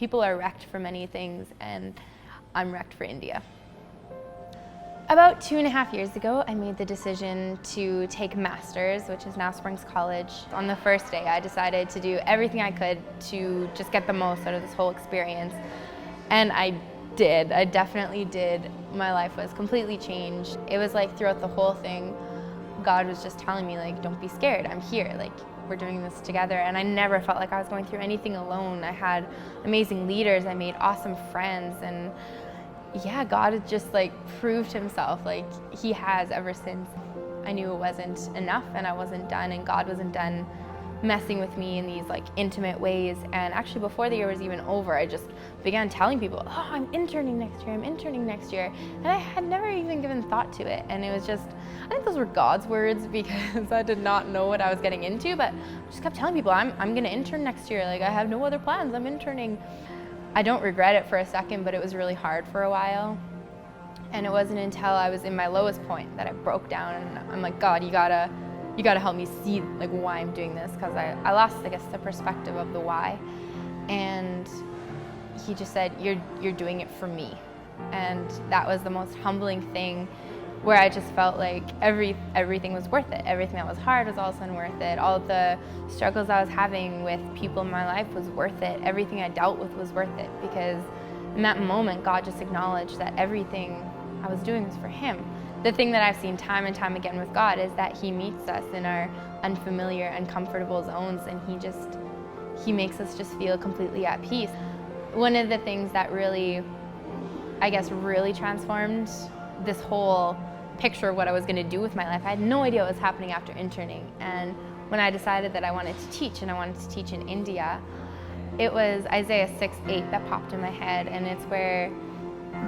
People are wrecked for many things, and I'm wrecked for India. About 2.5 years ago, I made the decision to take Masters, which is now Springs College. On the first day, I decided to do everything I could to just get the most out of this whole experience. And I did. I definitely did. My life was completely changed. It was like throughout the whole thing, God was just telling me, like, don't be scared, I'm here. Like, we're doing this together. And I never felt like I was going through anything alone. I had amazing leaders, I made awesome friends, and yeah, God had just like proved himself, like he has ever since. I knew it wasn't enough and I wasn't done, and God wasn't done messing with me in these like intimate ways. And actually before the year was even over, I just began telling people, oh, I'm interning next year, I'm interning next year. And I had never even given thought to it. And it was just, I think those were God's words, because I did not know what I was getting into, but I just kept telling people, I'm gonna intern next year. Like, I have no other plans, I'm interning. I don't regret it for a second, but it was really hard for a while. And it wasn't until I was in my lowest point that I broke down, and I'm like, God, you gotta help me see like why I'm doing this, because I lost, I guess, the perspective of the why. And he just said, you're doing it for me. And that was the most humbling thing, where I just felt like everything was worth it. Everything that was hard was all of a sudden worth it. All of the struggles I was having with people in my life was worth it. Everything I dealt with was worth it, because in that moment, God just acknowledged that everything I was doing was for him. The thing that I've seen time and time again with God is that he meets us in our unfamiliar, uncomfortable zones, and he makes us just feel completely at peace. One of the things that really, I guess, really transformed this whole picture of what I was going to do with my life. I had no idea what was happening after interning, and when I decided that I wanted to teach, and I wanted to teach in India, it was Isaiah 6:8 that popped in my head, and it's where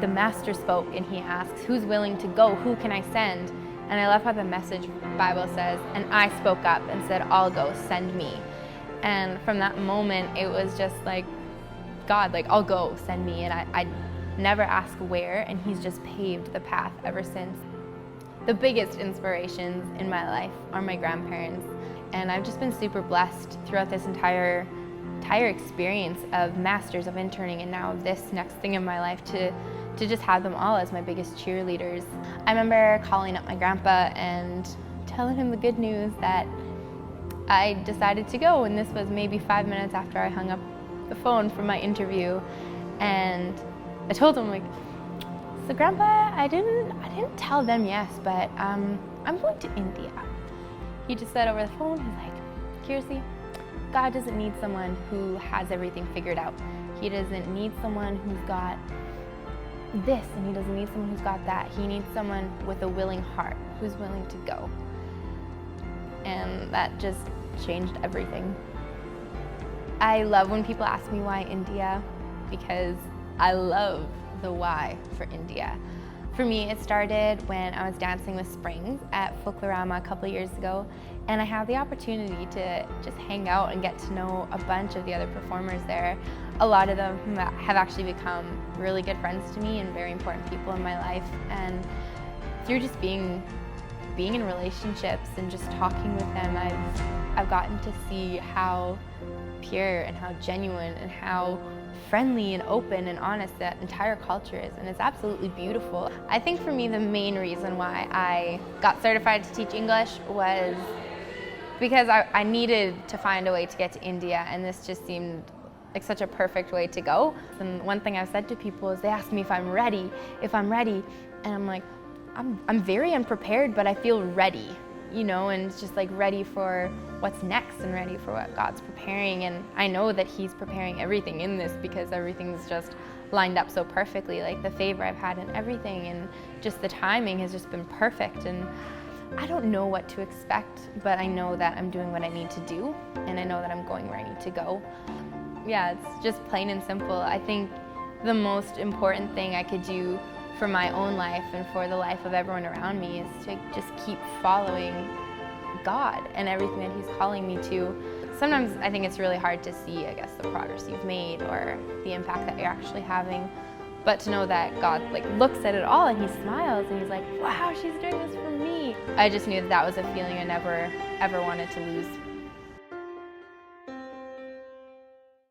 the master spoke and he asks, who's willing to go? Who can I send? And I love how the Message Bible says, and I spoke up and said, I'll go, send me. And from that moment, it was just like, God, like, I'll go, send me. And I never ask where, and he's just paved the path ever since. The biggest inspirations in my life are my grandparents, and I've just been super blessed throughout this entire experience of Masters, of interning, and now of this next thing in my life, to just have them all as my biggest cheerleaders. I remember calling up my grandpa and telling him the good news that I decided to go, and this was maybe 5 minutes after I hung up the phone from my interview. And I told him, like, so Grandpa, I didn't tell them yes, but I'm going to India. He just said over the phone, he's like, Kierstin, God doesn't need someone who has everything figured out. He doesn't need someone who's got this, and he doesn't need someone who's got that. He needs someone with a willing heart, who's willing to go. And that just changed everything. I love when people ask me why India, because I love the why for India. For me, it started when I was dancing with Springs at Folklorama a couple years ago, and I had the opportunity to just hang out and get to know a bunch of the other performers there. A lot of them have actually become really good friends to me and very important people in my life. And through just being in relationships and just talking with them, I've gotten to see how pure and how genuine and how friendly and open and honest that entire culture is, and it's absolutely beautiful. I think for me, the main reason why I got certified to teach English was because I needed to find a way to get to India, and this just seemed like such a perfect way to go. And one thing I've said to people is they ask me if I'm ready, and I'm like, I'm very unprepared, but I feel ready, you know, and it's just like ready for what's next and ready for what God's preparing. And I know that he's preparing everything in this, because everything's just lined up so perfectly, like the favor I've had and everything, and just the timing has just been perfect. And I don't know what to expect, but I know that I'm doing what I need to do, and I know that I'm going where I need to go. Yeah, it's just plain and simple. I think the most important thing I could do for my own life and for the life of everyone around me is to just keep following God and everything that he's calling me to. Sometimes I think it's really hard to see, I guess, the progress you've made or the impact that you're actually having, but to know that God looks at it all and he smiles and he's like, wow, she's doing this for me. I just knew that was a feeling I never ever wanted to lose.